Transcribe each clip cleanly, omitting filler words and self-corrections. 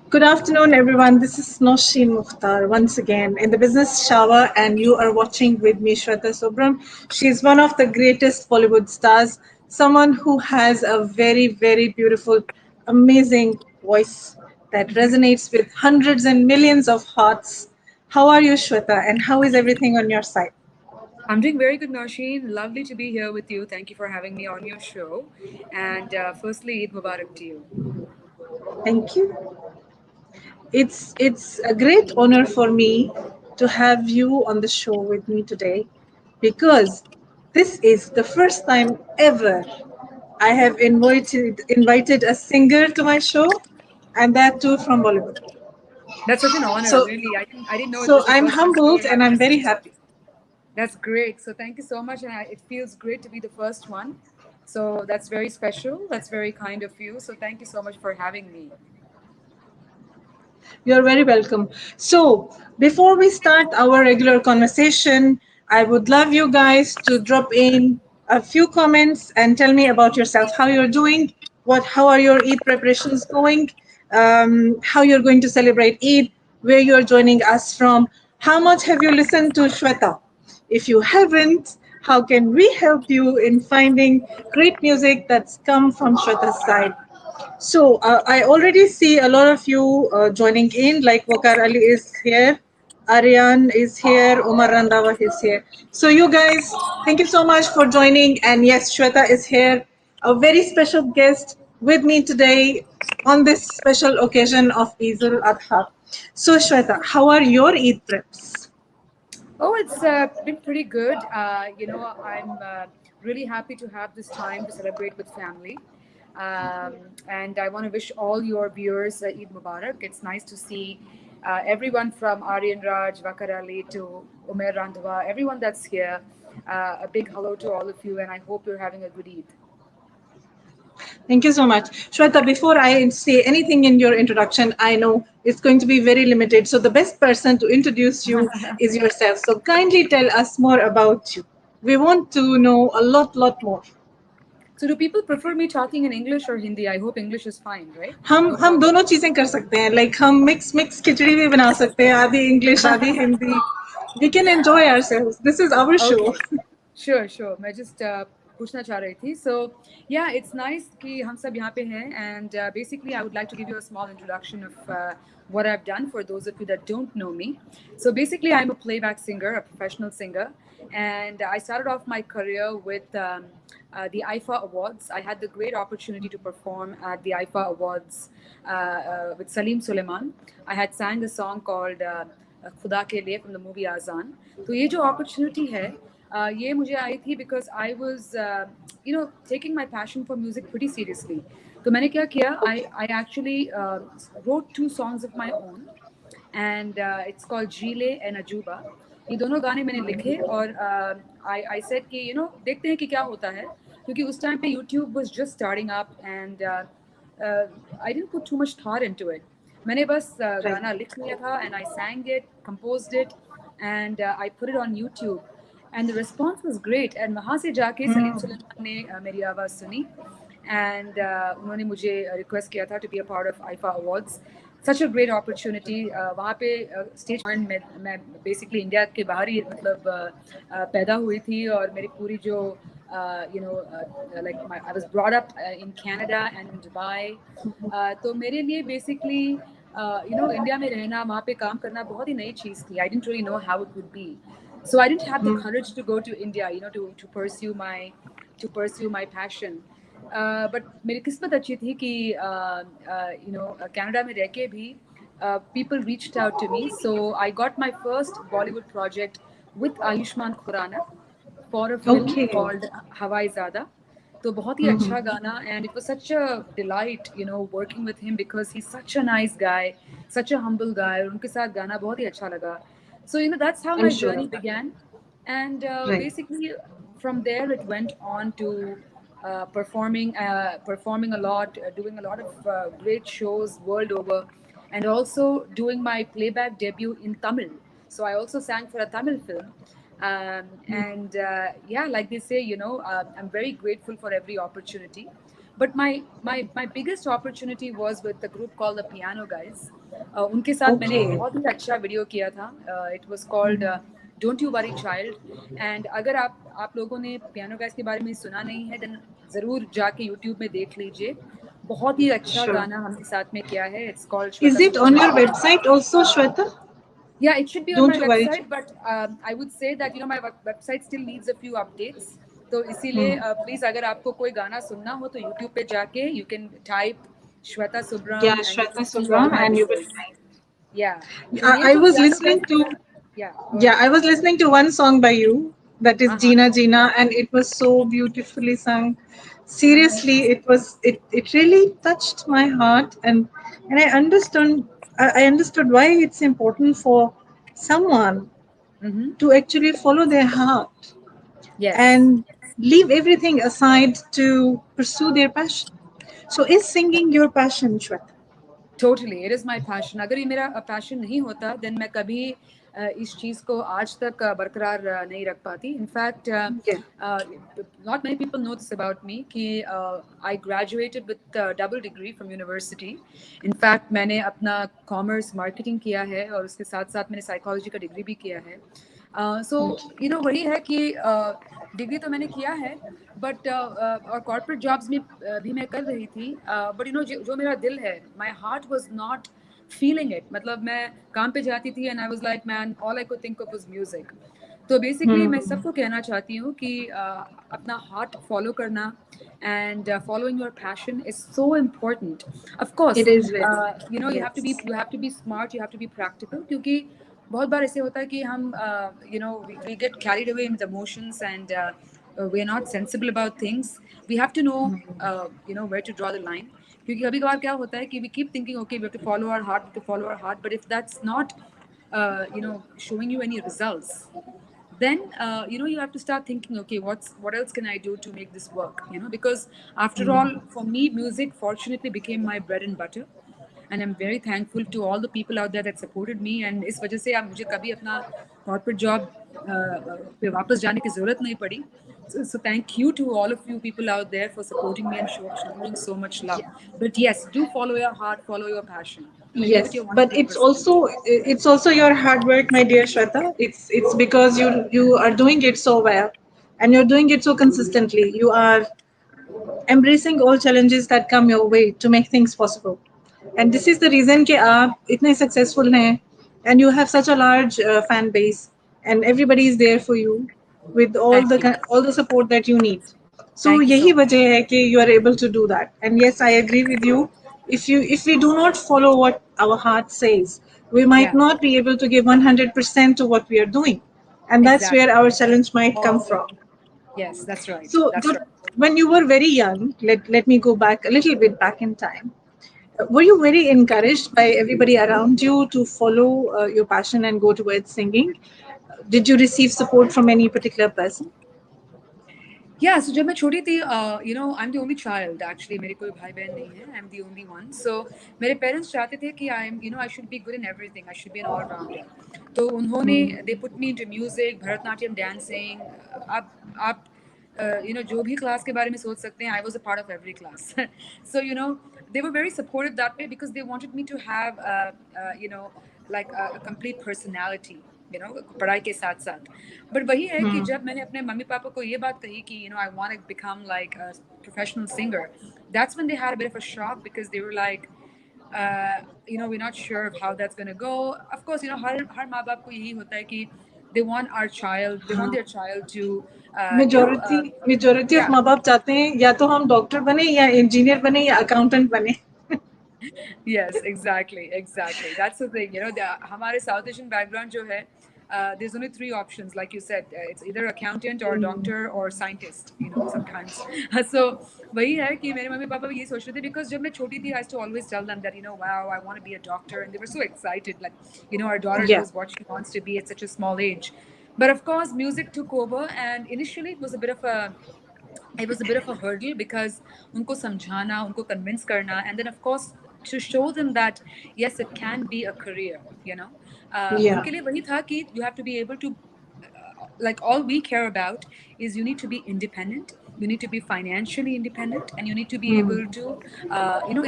Good afternoon, everyone. This is Noshin Mukhtar once again in the business shower, and you are watching with me, Shweta Subram. She is one of the greatest Bollywood stars, someone who has a very, very beautiful, amazing voice that resonates with hundreds and millions of hearts. How are you, Shweta, and how is everything on your side? I'm doing very good, Nausheen. Lovely to be here with you. Thank you for having me on your show. And firstly, Eid Mubarak to you. Thank you. It's a great honor for me to have you on the show with me today because this is the first time ever I have invited a singer to my show, and that too from Bollywood. That's such an honor, So really. I didn't know it so was the I'm first time humbled ever and I've I'm very listened. happy. That's great. So thank you so much. And it feels great to be the first one. So that's very special. That's very kind of you. So thank you so much for having me. You're very welcome. So, before we start our regular conversation, I would love you guys to drop in a few comments and tell me about yourself, how you're doing, how are your Eid preparations going, how you're going to celebrate Eid, where you're joining us from, how much have you listened to Shweta? If you haven't, how can we help you in finding great music that's come from Shweta's side? So I already see a lot of you joining in, like Wakar Ali is here, Aryan is here, Umar Randawa is here. So you guys, thank you so much for joining. And yes, Shweta is here, a very special guest with me today on this special occasion of Eid al-Adha. So Shweta, how are your Eid preps? Oh, it's been pretty good. I'm really happy to have this time to celebrate with family. And I want to wish all your viewers Eid Mubarak. It's nice to see everyone from Aryan Raj, Vakar Ali to Umer Randhawa, everyone that's here. A big hello to all of you, and I hope you're having a good Eid. Thank you so much. Shweta, before I say anything in your introduction, I know it's going to be very limited. So the best person to introduce you is yourself. So kindly tell us more about you. We want to know a lot more. So, do people prefer me talking in English or Hindi? I hope English is fine, right? No हम problem. दोनों चीजें कर सकते हैं like हम mix खिचड़ी भी बना सकते हैं आधी इंग्लिश आधी Hindi we can enjoy ourselves. This is our show. Okay. Sure, sure. मैं just पूछना चाह रही थी. So yeah, it's nice कि हम सब यहाँ पे हैं. And basically, I would like to give you a small introduction of what I've done for those of you that don't know me. So basically, I'm a playback singer, a professional singer, and I started off my career with the IFA Awards. I had the great opportunity to perform at the IFA Awards with Salim Suleiman. I had sang a song called खुदा के लिए from the movie Azan. तो ये जो opportunity है ये मुझे आई थी because I was taking my passion for music pretty seriously. तो मैंने क्या किया I actually wrote two songs of my own and it's called Jile and Ajuba. ये दोनों गाने मैंने लिखे और I said कि देखते हैं कि क्या होता है क्योंकि उस टाइम पे YouTube was just starting up and I didn't put too much thought into it. मैंने बस Right. गाना लिख लिया था and I sang it, composed it and I put it on YouTube and the response was great and वहाँ से जाके सलीम सुलेमान ने मेरी आवाज़ सुनी and उन्होंने मुझे रिक्वेस्ट किया था to be a part of IFA Awards. Such a great opportunity. वहाँ पे स्टेज मैं basically इंडिया के बाहर ही मतलब पैदा हुई थी और मेरी पूरी जो I was brought up in Canada and in Dubai. तो मेरे लिए basically इंडिया में रहना वहाँ पे काम करना बहुत ही नई चीज़ थी. I didn't really know how it would be. So I didn't have the courage to go to India, to pursue my passion. But मेरी किस्मत अच्छी थी कि कनाडा में रह के भी people reached out to me. So I got my first Bollywood project with Ayushmann Khurrana for a film Okay. called Hawai Zada. तो बहुत ही अच्छा गाना and it was such a delight working with him because he's such a nice guy, such a humble guy. और उनके साथ गाना बहुत ही अच्छा लगा. So that's how I'm my sure journey of that. began, and Right. basically from there it went on to performing a lot, doing a lot of great shows world over, and also doing my playback debut in Tamil. So I also sang for a Tamil film. And yeah, like they say, I'm very grateful for every opportunity. But my biggest opportunity was with the group called the Piano Guys. उनके साथ मैंने एक Okay. बहुत ही अच्छा video किया था. It was called Don't You Worry Child. And अगर आप लोगों ने पियानो गाइस के बारे में सुना नहीं है, then ज़रूर जाके यूट्यूब में देख लीजिए. बहुत ही अच्छा Sure. गाना हमने साथ में किया है. It's called Is Shweta it on Subram. your website also, Shweta? Yeah, it should be on Don't my you worry. website, but I would say that my website still needs a few updates. तो Hmm. इसीलिए please अगर आपको कोई गाना सुनना हो तो YouTube पे जाके you can type Shweta Yeah, Subram and you Shweta can see all Subram, my and you will videos. find. Yeah. तो ये I जो was piano listening guys to. का, yeah, go Yeah, ahead. I was listening to one song by you, that is हाँ हाँ Gina Gina, and it was so beautifully sung. Seriously, it really touched my heart, and I understood why it's important for someone mm-hmm. to actually follow their heart Yes. and leave everything aside to pursue their passion. So is singing your passion, Shweta? Totally it is my passion. अगर ये मेरा passion नहीं होता then मैं कभी इस चीज़ को आज तक बरकरार नहीं रख पाती. In fact Yeah. Not many people know this about me कि I graduated with double degree from university. In fact मैंने अपना कॉमर्स मार्केटिंग किया है और उसके साथ साथ मैंने साइकोलॉजी का डिग्री भी किया है. सो वही है कि डिग्री तो मैंने किया है, बट और कॉर्पोरेट जॉब्स में भी मैं कर रही थी. बट जो मेरा दिल है, my heart was not feeling it. मतलब मैं काम पे जाती थी and I was like man, all I could think of was music. तो बेसिकली मैं Hmm. सबको कहना चाहती हूँ कि अपना हार्ट फॉलो करना and following your passion is so important. Of It course is very. You Yes. Have to be smart, you have to be practical. क्योंकि बहुत बार ऐसे होता है कि हम we get carried away in the emotions and we are not sensible about things. We have to know where to draw the line. क्योंकि कभी कभार क्या होता है कि we keep thinking, okay, we have to follow our heart, we have to follow our heart, but if that's not showing you any results, then you have to start thinking, okay, what else can I do to make this work, because after all, for me, music fortunately became my bread and butter. And I'm very thankful to all the people out there that supported me. And इस वजह से अब मुझे कभी अपना corporate job पे वापस जाने की ज़रूरत नहीं पड़ी. So thank you to all of you people out there for supporting me and showing so much love. But yes, do follow your heart, follow your passion. Believe it Yes, your but 100%. it's also your hard work, my dear Shweta. It's because you are doing it so well, and you're doing it so consistently. You are embracing all challenges that come your way to make things possible, and this is the reason कि आप इतने successful हैं, and you have such a large fan base, and everybody is there for you with Thank you. all the support that you need. So Thank you so यही much. वजह है कि you are able to do that. And yes, I agree with you. If we do not follow what our heart says, we might Yeah, not be able to give 100% to what we are doing, and that's where exactly. our challenge might come from. Yes, that's right. So That's the, right. when you were very young, let me go back a little bit back in time. Were you very encouraged by everybody around you to follow your passion and go towards singing? Did you receive support from any particular person? Yeah, so जब मैं छोटी थी, I'm the only child actually. मेरे कोई भाई बहन नहीं है. I'm the only one. So मेरे parents चाहते थे कि I should be good in everything. I should be an all rounder. तो उन्होंने they put me into music, Bharatanatyam, dancing. आप जो भी क्लास के बारे में सोच सकते हैं, I was a part of every class. So they were very supportive that way because they wanted me to have like a complete personality. पढ़ाई के साथ साथ. बट वही है कि जब मैंने अपने मम्मी पापा को ये बात कही कि I want to become like a professional singer, that's when they had a bit of a shock because they were like we're not sure of how that's going to go. Of course, हर माँ बाप को यही होता है कि they want their child to majority of yeah. माँ बाप चाहते हैं या तो हम डॉक्टर बने या इंजीनियर बने या अकाउंटेंट बने. Yes, exactly, exactly. That's the thing. हमारे South Asian background जो है, there's only three options, like you said. It's either accountant or doctor or scientist. Sometimes. So वही है कि मेरे मम्मी पापा भी ये सोच रहे थे because जब मैं छोटी थी, I used to always tell them that wow, I want to be a doctor, and they were so excited, like our daughter Yeah. knows what she wants to be at such a small age. But of course, music took over, and initially it was a bit of a hurdle because उनको समझाना, उनको convince करना, and then of course to show them that yes, it can be a career. Yeah. उनके लिए वही था कि you have to be able to like all we care about is you need to be independent, you need to be financially independent, and you need to be able to,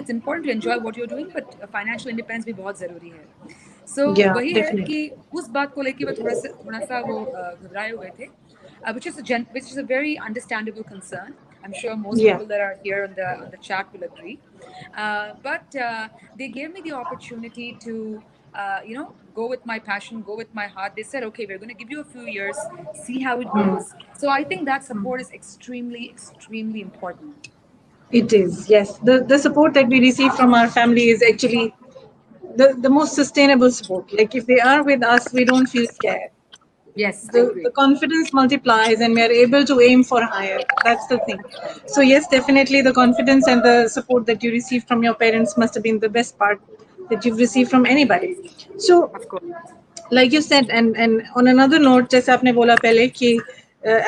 it's important to enjoy what you're doing, but financial independence भी बहुत ज़रूरी है. So Yeah, वही है definitely. कि उस बात को लेके वो थोड़ा सा वो घबराए हुए थे, which is a very understandable concern. I'm sure most Yeah. people that are here on the chat will agree. But they gave me the opportunity to, go with my passion, go with my heart. They said, okay, we're going to give you a few years, see how it goes. So I think that support is extremely, extremely important. It is, yes. The support that we receive from our family is actually the most sustainable support. Like if they are with us, we don't feel scared. Yes, I The agree. confidence multiplies and we are able to aim for higher. That's the thing. So yes, definitely the confidence and the support that you receive from your parents must have been the best part that you've received from anybody. So Of course. like you said, and on another note, जैसे आपने बोला पहले कि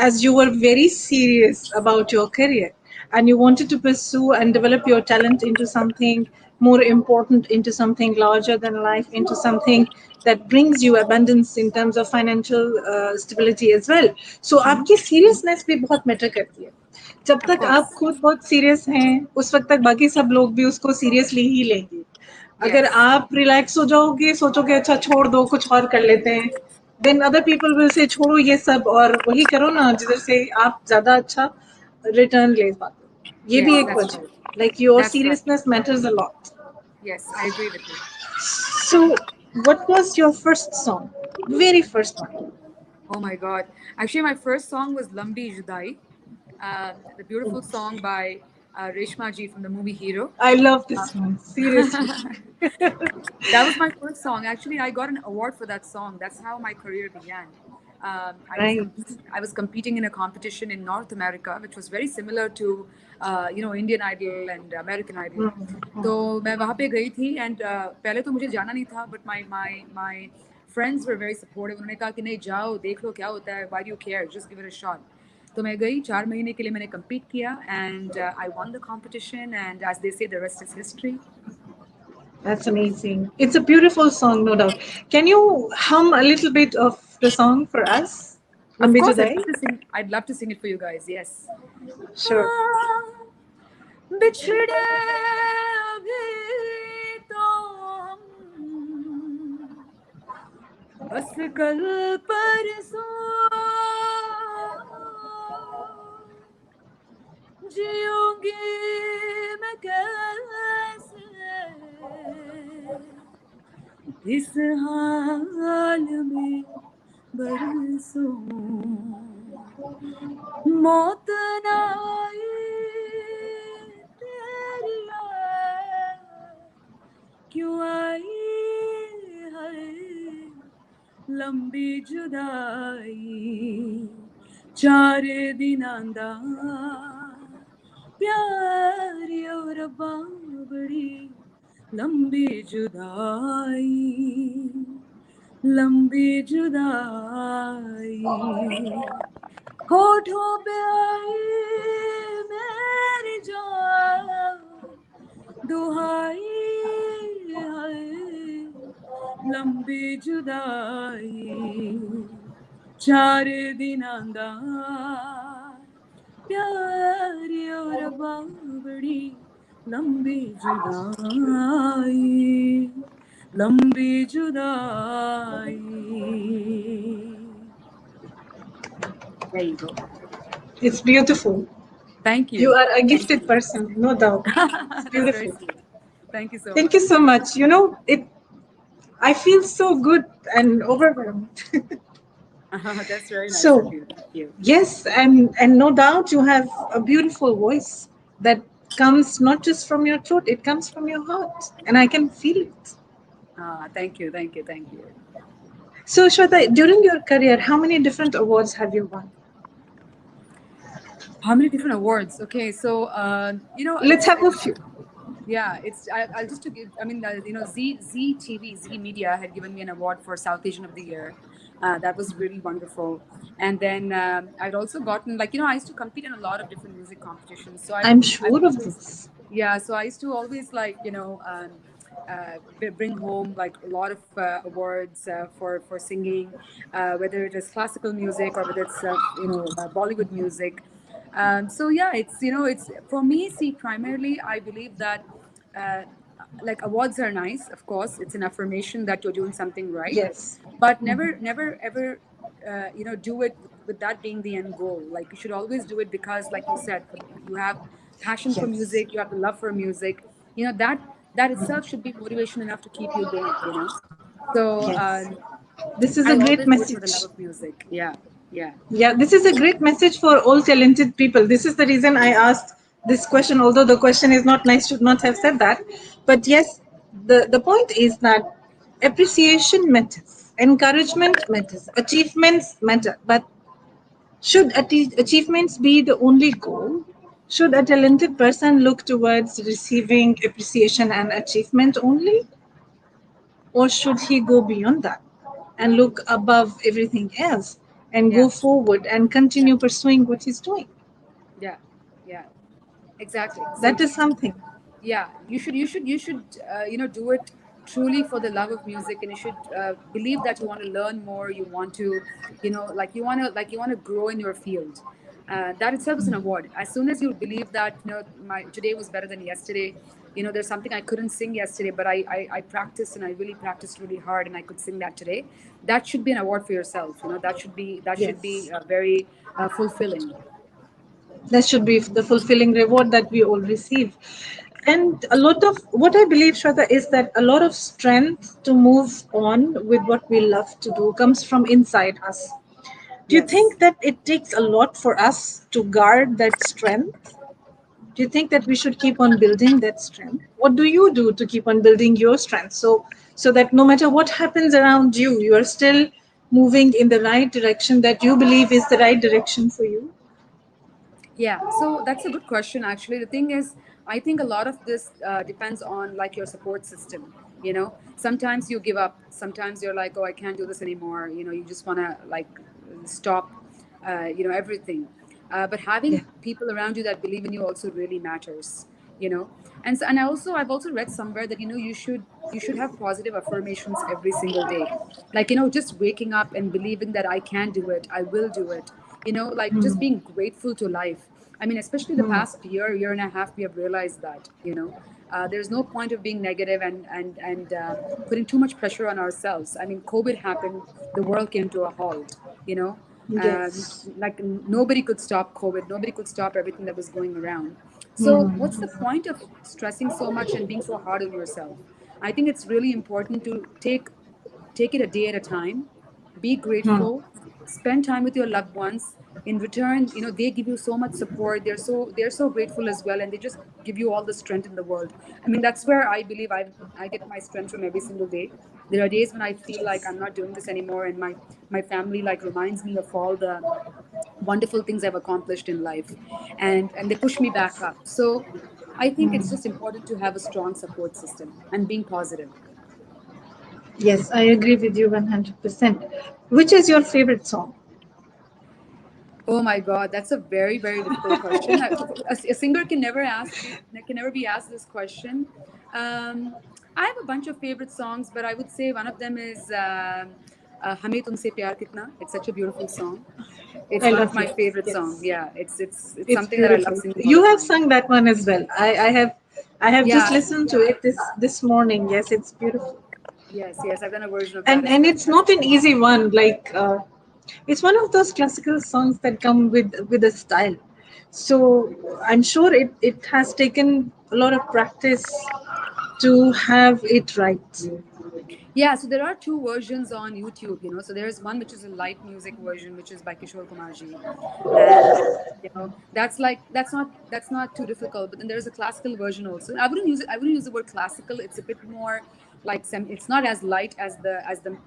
as you were very serious about your career and you wanted to pursue and develop your talent into something more important, into something larger than life, into something that brings you abundance in terms of financial stability as well. So आपकी seriousness भी बहुत matter करती है. जब Of तक आप course. खुद बहुत सीरियस हैं उस वक्त तक बाकी सब लोग भी उसको सीरियसली ही लेंगे. अगर Yes. आप रिलैक्स हो जाओगे सोचोगे अच्छा छोड़ दो कुछ और कर लेते हैं then other people will say छोड़ो ये सब और वही करो ना जिधर से आप ज्यादा अच्छा रिटर्न ले पाते हो ये भी Yes, एक that's right. वजह like your That's right. Seriousness matters a lot. Yes, I agree with you. So what was your first song, very first one? Oh my God. Actually, my first song was Lambi Judai, the beautiful song by Reshma ji from the movie Hero. I love this one seriously. That was my first song. Actually, I got an award for that song. That's how my career began. Right. I was competing in a competition in North America, which was very similar to Indian Idol and American Idol. तो मैं वहाँ पे गई थी and पहले तो मुझे जाना नहीं था, but my friends were very supportive. उन्होंने कहा कि नहीं जाओ देख लो क्या होता है. Why do you care? Just give it a shot. तो मैं गई 4 महीने के लिए मैंने compete किया and I won the competition and as they say the rest is history. That's amazing. It's a beautiful song, no doubt. Can you hum a little bit of the song for us? Of Lambi course, Judai? I'd love to sing it for you guys. Yes. Sure. बिछड़े अभी तो हम बस कल परसों जियोगी मैं कैसे इस हाल में बरसों मौत ना आई तेरी याद क्यों आई है लंबी जुदाई 4 दिनां दा प्यारी और बाबड़ी लंबी जुदाई लंबी जुदाई होठों पे आई मेरी जान दुहाई है लंबी जुदाई 4 दिनां दा प्यारी और बाबड़ी लंबी जुदाई लंबी जुदाई. There you go. It's beautiful. Thank You you. are a Thank gifted you. person, no doubt. It's That's very beautiful. sweet. Thank you so Thank you much. so much. You know, it. I feel so good and overwhelmed. That's very nice of So, you. Thank you. yes, and no doubt you have a beautiful voice that comes not just from your throat, it comes from your heart, and I can feel it. Thank you. Thank you. Thank you. So, Shweta, during your career, how many different awards have you won? How many different awards? Okay, so Let's have a it's few. yeah, I'll just to give. I mean, Z TV Z Media had given me an award for South Asian of the Year. That was really wonderful. And then I'd also gotten I used to compete in a lot of different music competitions. So I'm I've sure of always this. yeah. So I used to always bring home like a lot of awards for singing, whether it is classical music or whether it's Bollywood music. So yeah, it's it's for me. See, primarily, I believe that uh, like awards are nice. Of course, it's an affirmation that you're doing something right, Yes. but never ever do it with that being the end goal. Like you should always do it because, like you said, you have passion for Yes. music, you have the love for music. That itself should be motivation enough to keep you going. So Yes. This is a I'll great always do it for the love message. of music. Yeah, yeah, Yeah, this is a great message for all talented people. This is the reason I asked this question, although the question is not nice, should not have said that. But yes, the point is that appreciation matters, encouragement matters, achievements matter. But should achievements be the only goal? Should a talented person look towards receiving appreciation and achievement only? Or should he go beyond that and look above everything else and go yeah, forward and yeah, continue pursuing what he's doing? yeah, yeah. Exactly. So That is something. yeah, you should do it truly for the love of music, and you should believe that you want to learn more. You want to, you want to grow in your field. That itself is an award. As soon as you believe that my today was better than yesterday. There's something I couldn't sing yesterday, but I practiced, and I really practiced really hard, and I could sing that today. That should be an award for yourself. That should be Yes. very fulfilling. That should be the fulfilling reward that we all receive. And a lot of what I believe, Shweta, is that a lot of strength to move on with what we love to do comes from inside us. Do you Yes. think that it takes a lot for us to guard that strength? Do you think that we should keep on building that strength? What do you do to keep on building your strength, so that no matter what happens around you, you are still moving in the right direction that you believe is the right direction for you? Yeah, so that's a good question. Actually, the thing is, I think a lot of this depends on like your support system. Sometimes you give up. Sometimes you're like, oh, I can't do this anymore. You just want to like stop. Everything. But Yeah. having people around you that believe in you also really matters. You know, and I've also read somewhere that you should have positive affirmations every single day, like just waking up and believing that I can do it, I will do it, like just being grateful to life. I mean, especially the past year and a half, we have realized that there's no point of being negative and putting too much pressure on ourselves. I mean, COVID happened, the world came to a halt. you know Yes. like nobody could stop COVID, nobody could stop everything that was going around. So what's the point of stressing so much and being so hard on yourself? I think it's really important to take it a day at a time, be grateful, spend time with your loved ones. In return, they give you so much support, they're so grateful as well, and they just give you all the strength in the world. I mean, that's where I believe I get my strength from every single day. There are days when I feel like I'm not doing this anymore, and my family like reminds me of all the wonderful things I've accomplished in life, and they push me back up. So I think it's just important to have a strong support system and being positive. Yes, I agree with you 100%. Which is your favorite song? Oh my God, that's a very, very difficult question. A singer can never be asked this question. Um, I have a bunch of favorite songs, but I would say one of them is "Hame Tumse Pyar Kitna." It's such a beautiful song. It's I one of love my you. favorite songs. Yes. Yeah, it's It's something that I love beautiful. singing all You the have time. sung that one as well. I have just Yeah, listened to it this morning. Yes, it's beautiful. yes, yes. I've done a version of that and as and well. it's not an easy one. Like it's one of those classical songs that come with a style. So I'm sure it has taken a lot of practice to have it right. Yeah, so there are two versions on YouTube, So there's one which is a light music version, which is by Kishore Kumarji, and that's not too difficult. But then there's a classical version also. I wouldn't use the word classical. It's a bit more like it's not as light as the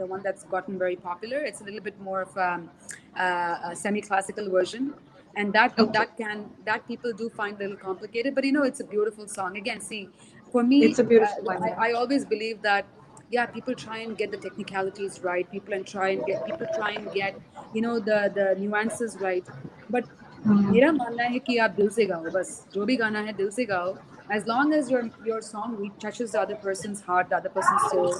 one that's gotten very popular. It's a little bit more of a semi-classical version, and that Okay. that can that people do find a little complicated. But it's a beautiful song. Again, see, for me, It's a beautiful one. I always believe that yeah, people try and get the technicalities right, people try and get the nuances right, but मेरा मानना है कि आप दिल से गाओ, बस जो भी गाना है दिल से गाओ. As long as your song touches the other person's heart, the other person's soul,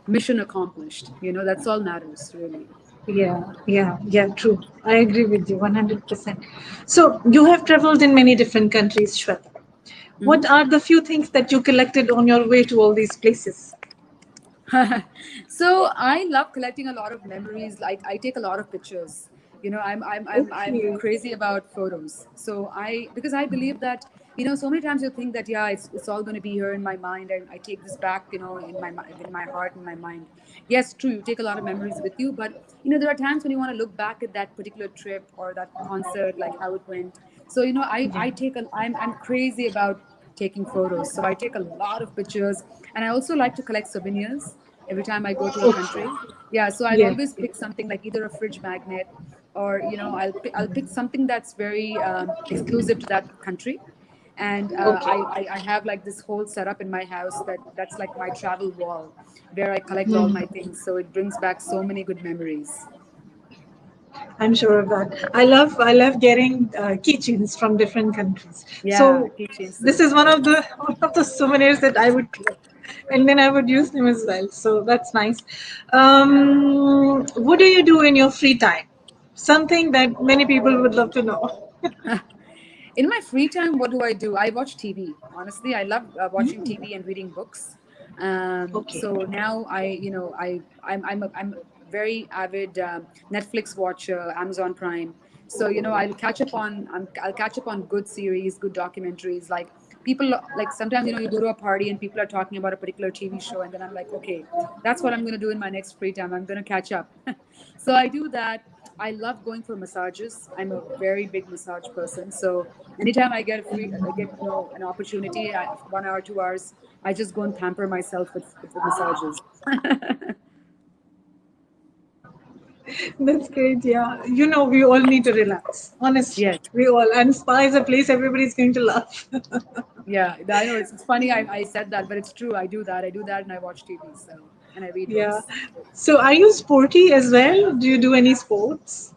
mission accomplished. That's all matters really. Yeah, true. I agree with you 100%. So, you have traveled in many different countries, Shweta. What Mhm. are the few things that you collected on your way to all these places? So I love collecting a lot of memories. Like I take a lot of pictures. I'm Okay. crazy about photos. So I because I believe that so many times you think that yeah it's all going to be here in my mind and I take this back in in my heart and my mind. Yes, true. You take a lot of memories with you, but there are times when you want to look back at that particular trip or that concert, like how it went. So I take I'm crazy about taking photos. So I take a lot of pictures, and I also like to collect souvenirs every time I go to a Okay. country. Yeah, so I'll Yeah. always pick something like either a fridge magnet or I'll pick something that's very exclusive to that country. And Okay. I have like this whole setup in my house that's like my travel wall where I collect all my things. So it brings back so many good memories. I'm sure of that. I love getting keychains from different countries. Yeah, So keychains this too. is one of the souvenirs that I would collect, and then I would use them as well. So that's nice. What do you do in your free time? Something that many people would love to know. In my free time, what do I do? I watch TV. Honestly, I love watching TV and reading books. Okay. So now I'm a very avid Netflix watcher, Amazon Prime. So I'll catch up on good series, good documentaries. Like people like sometimes you go to a party and people are talking about a particular TV show, and then I'm like, okay, that's what I'm going to do in my next free time. I'm going to catch up. So I do that. I love going for massages. I'm a very big massage person. So anytime I get an opportunity, 1 hour, 2 hours, I just go and pamper myself with massages. That's great. Yeah. We all need to relax. Honestly, Yes. we all. And spa is a place everybody's going to love. Yeah. I know it's funny. I said that, but it's true. I do that. I do that, and I watch TV. So and I read Yeah. books. So are you sporty as well? Do you do any sports?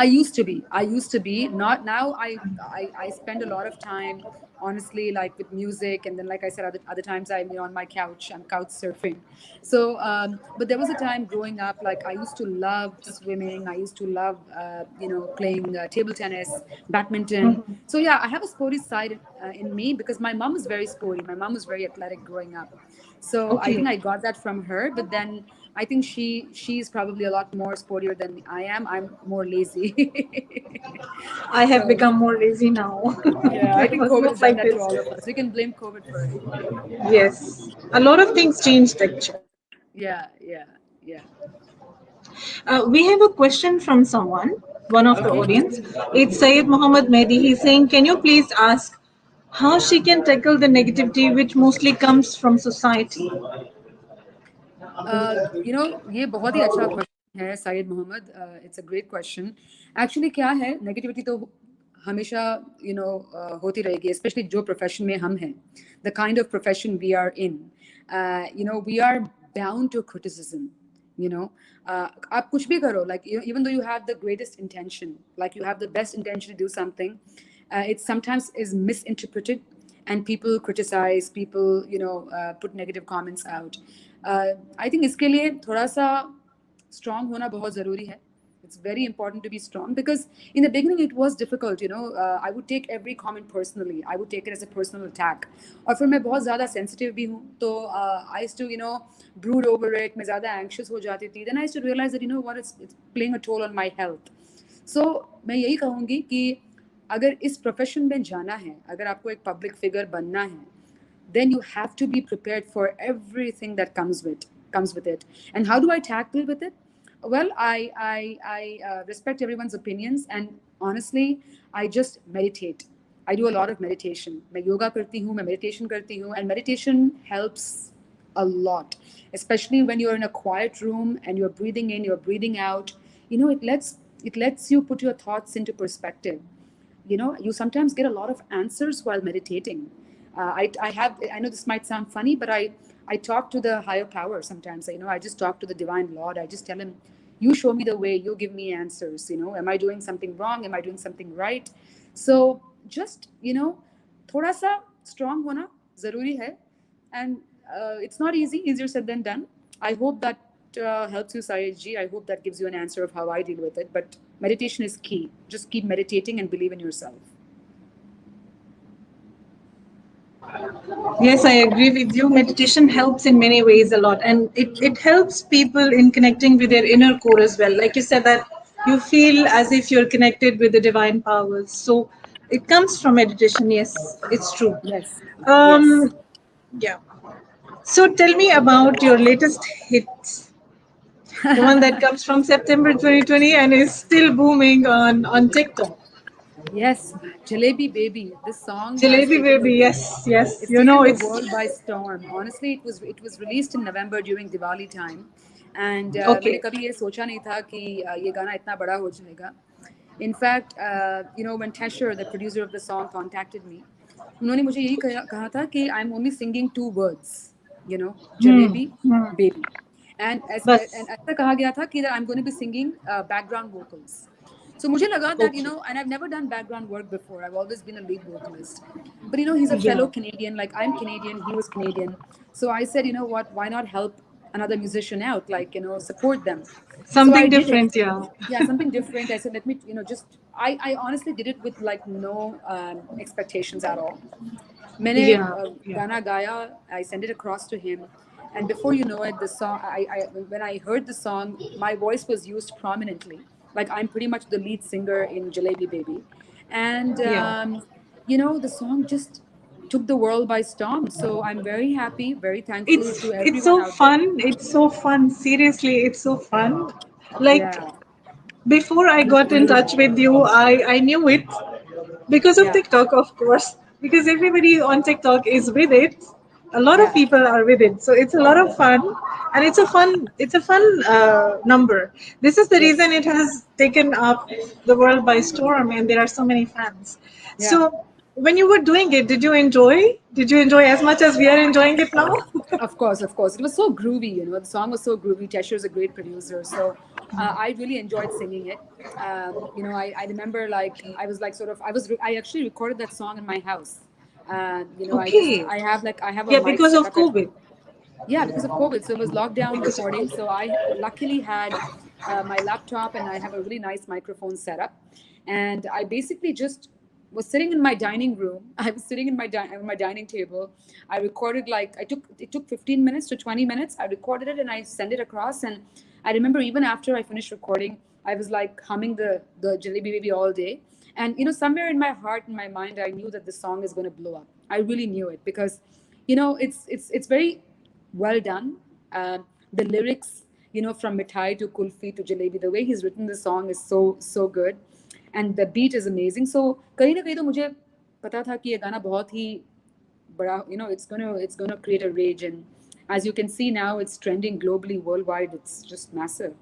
I used to be. I used to be. Not now. I spend a lot of time, honestly, like with music, and then, like I said, other times I'm on my couch. I'm couch surfing. So, but there was a time growing up, like I used to love swimming. I used to love, playing table tennis, badminton. So yeah, I have a sporty side in me because my mom was very sporty. My mom was very athletic growing up. So I Okay. think I got that from her. But then I think she's probably a lot more sportier than I am. I'm more lazy. I have So become more lazy now. yeah, I I think was COVID not has done like that to this. all of us. We can blame COVID for it. Yes. A lot of things changed actually. Yeah, yeah, yeah. We have a question from someone, one of the Okay. audience. It's Sayed Muhammad Mehdi. He's saying, can you please ask how she can tackle the negativity which mostly comes from society? ये बहुत ही अच्छा question है Syed Mohammad. It's a great question. Actually क्या है, negativity तो हमेशा होती रहेगी, स्पेशली जो प्रोफेशन में हम हैं, the kind of profession we are in. We are bound to criticism. you know आप कुछ भी करो, like even though you have the greatest intention, like you have the best intention to do something, it sometimes is misinterpreted and people criticize, people put negative comments out. I think इसके लिए थोड़ा सा strong होना बहुत ज़रूरी है. It's very important to be strong because in the beginning it was difficult. I would take every comment personally. I would take it as a personal attack. और फिर मैं बहुत ज़्यादा sensitive भी हूँ, तो I used to brood over it. मैं ज़्यादा anxious हो जाती थी. Then I used to realize that what, it's playing a toll on my health. So मैं यही कहूँगी कि अगर इस प्रोफेशन में जाना है, अगर आपको एक पब्लिक फिगर बनना है, then you have to be prepared for everything that comes with it. And how do I tackle with it? Well, I respect everyone's opinions, and honestly, I just meditate. I do a lot of meditation. मैं yoga करती हूँ, मैं meditation करती हूँ, and meditation helps a lot, especially when you're in a quiet room and you're breathing in, you're breathing out. It lets you put your thoughts into perspective. You sometimes get a lot of answers while meditating. I know this might sound funny, but I talk to the higher power sometimes. I just talk to the divine Lord. I just tell him, you show me the way, you give me answers. Am I doing something wrong, am I doing something right? So just थोड़ा सा strong होना जरूरी है. And it's not easy, easier said than done. I hope that helps you, Sayed ji, I hope that gives you an answer of how I deal with it. But meditation is key. Just keep meditating and believe in yourself. Yes, I agree with you. Meditation helps in many ways a lot, and it helps people in connecting with their inner core as well. Like you said, that you feel as if you're connected with the divine powers. So it comes from meditation. Yes, it's true. Yes. Yes. Um, yeah. So tell me about your latest hit, the one that comes from September 2020 and is still booming on TikTok. Yes, Jalebi Baby. This song has Jalebi taken the baby, yes, yes. it's You taken know, the it's world by storm. Honestly, it was released in November during Diwali time, and मैंने okay. कभी ये सोचा नहीं था कि ये गाना इतना बड़ा हो जाएगा. In fact, when Tesher, the producer of the song, contacted me, उन्होंने मुझे यही कहा था कि I'm only singing two words, Hmm. Jalebi Hmm. Baby, and Bas. ऐसा कहा गया था कि that I'm going to be singing background vocals. So मुझे लगा that, Okay. and I've never done background work before. I've always been a lead vocalist. But, he's a Yeah. fellow Canadian. Like, I'm Canadian, he was Canadian. So I said, you know what, why not help another musician out? Like, support them. So I Something did it. different, yeah. Yeah, something different. I said, let me, I honestly did it with like no expectations at all. मैंने Yeah. Yeah. गाना गाया. I sent it across to him, and before you know it, the song. When I heard the song, my voice was used prominently. Like, I'm pretty much the lead singer in Jalebi Baby, and Yeah. the song just took the world by storm. So I'm very happy, very thankful to It's everyone so out there. fun. It's so fun. Seriously, it's so fun. Like Yeah, before I got in touch with you, I knew it because of yeah, TikTok, of course. Because everybody on TikTok is with it. A lot of yeah, people are with it, so it's a lot of fun, and it's a fun number. This is the reason yes, it has taken up the world by storm, and there are so many fans. yeah. So when you were doing it, did you enjoy? Did you enjoy as much as we are enjoying it now? Of course, of course. It was so groovy, The song was so groovy. Tesher is a great producer, so I really enjoyed singing it. I remember like I was like sort of I actually recorded that song in my house. Okay. I have a Yeah, mic because set of up at COVID. yeah, because of COVID. So it was lockdown Because of recording. COVID. So I luckily had my laptop and I have a really nice microphone set up. And I basically just was sitting in my dining room. I was sitting in my dining table. I recorded like it took 15 minutes to 20 minutes. I recorded it and I sent it across. And I remember even after I finished recording, I was like humming the Jalebi Baby all day. And somewhere in my heart, in my mind, I knew that the song is going to blow up. I really knew it because it's very well done. The lyrics, from Mithai to Kulfi to Jalebi, the way he's written the song is so good, and the beat is amazing. So कहीं ना कहीं तो मुझे पता था कि ये गाना बहुत ही बड़ा, it's gonna create a rage, and as you can see now, it's trending globally, worldwide. It's just massive.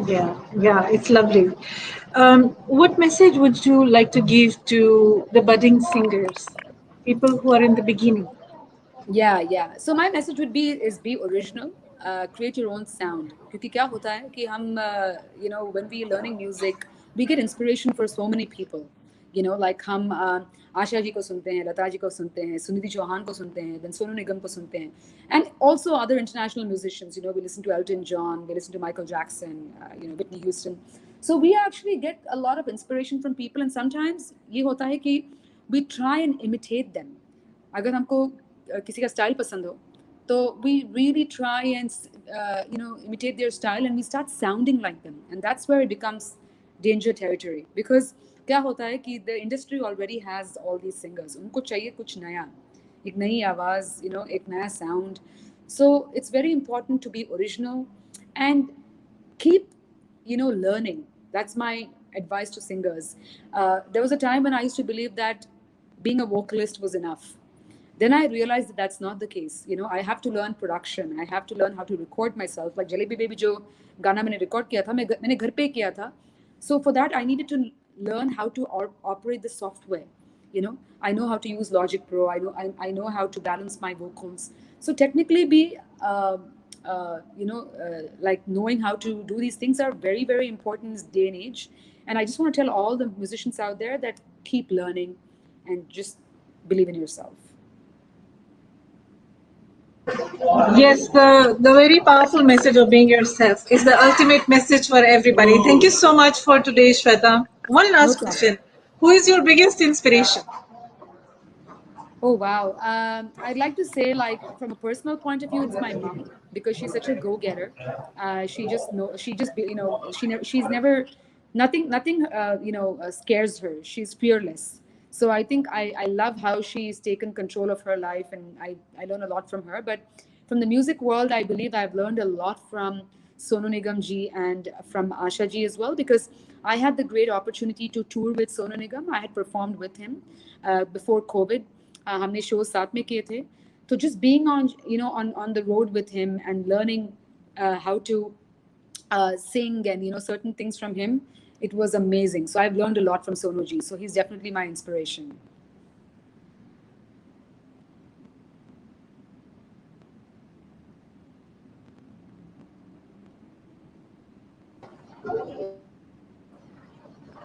Yeah, yeah, it's lovely. What message would you like to give to the budding singers, people who are in the beginning? Yeah, yeah. So my message would be original. Create your own sound. क्योंकि क्या होता है कि हम when we learning music, we get inspiration for so many people. Like हम आशा जी को सुनते हैं, लता जी को सुनते हैं, सुनिधि चौहान को सुनते हैं, then सोनू निगम को सुनते हैं, and also other international musicians. We listen to Elton John, we listen to Michael Jackson, Whitney Houston. So we actually get a lot of inspiration from people, and sometimes ये होता है कि we try and imitate them. अगर हमको किसी का style पसंद हो तो we really try and imitate their style, and we start sounding like them, and that's where it becomes danger territory, because क्या होता है कि the industry already has all these singers, उनको चाहिए कुछ नया, एक नई आवाज, एक नया sound. So it's very important to be original and keep learning. That's my advice to singers. There was a time when I used to believe that being a vocalist was enough. Then I realized that that's not the case. I have to learn production. I have to learn how to record myself. Like Jalebi Baby जो गाना मैंने record किया था, मैंने घर पे किया था. So for that, I needed to learn how to operate the software. I know how to use Logic Pro. I know how to balance my vocals. So technically, like knowing how to do these things are very, very important in this day and age. And I just want to tell all the musicians out there that keep learning and just believe in yourself. Yes, the very powerful message of being yourself is the ultimate message for everybody. Thank you so much for today, Shweta. One No last problem. question. Who is your biggest inspiration? Oh wow. I'd like to say, like, from a personal point of view, it's my mom, because she's such a go-getter. She just know. She just she's never, nothing scares her. She's fearless. So I think I love how she's taken control of her life, and I learn a lot from her. But from the music world, I believe I've learned a lot from Sonu Nigam ji and from Asha ji as well, because I had the great opportunity to tour with Sonu Nigam. I had performed with him before COVID. हमने show साथ में किए थे. तो just being on the road with him and learning how to sing and certain things from him, it was amazing. So I've learned a lot from Sonu ji. So he's definitely my inspiration.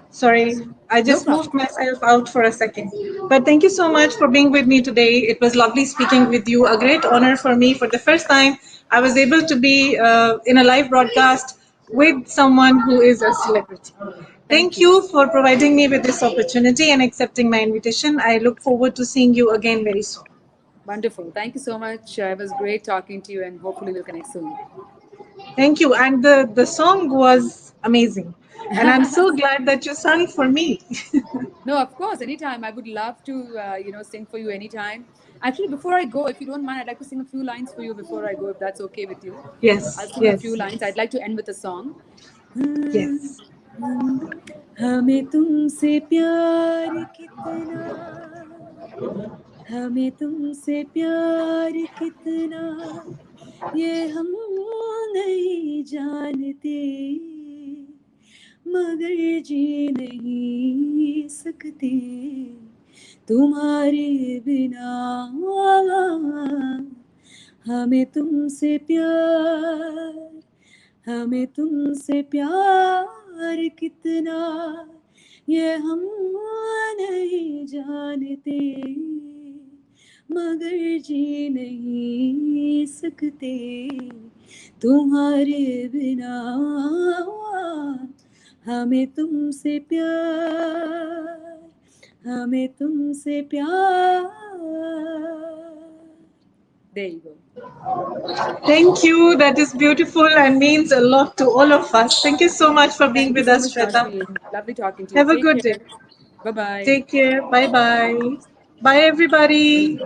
Sorry, I No just problem. moved myself out for a second. But thank you so much for being with me today. It was lovely speaking with you. A great honor for me. For the first time, I was able to be in a live broadcast with someone who is a celebrity. Thank Thank you. you for providing me with this opportunity and accepting my invitation. I look forward to seeing you again very soon. Wonderful. Thank you so much. It was great talking to you, and hopefully we'll connect soon. Thank you. And the song was amazing. And I'm so glad that you sang for me. No, of course, anytime. I would love to, sing for you anytime. Actually, before I go, if you don't mind, I'd like to sing a few lines for you before I go, if that's okay with you. I'll Yes, sing a few yes, lines. I'd yes, like to end with a song. yes. हमें तुमसे प्यार कितना, हमें तुमसे प्यार कितना, ये हम नहीं जानते, मगर जी नहीं सकते तुम्हारे बिना, हमें तुमसे प्यार, हमें तुमसे प्यार कितना, ये हम नहीं जानते, मगर जी नहीं सकते तुम्हारे बिना, हमें तुमसे प्यार, हमें तुमसे प्यार. There you go. Thank you. That is beautiful and means a lot to all of us. Thank you so much for being Thank you with so us, much, Shweta. Tashreen. Lovely talking to you. Have a Take good day. care. Bye bye. Take care. Bye bye. Bye, everybody.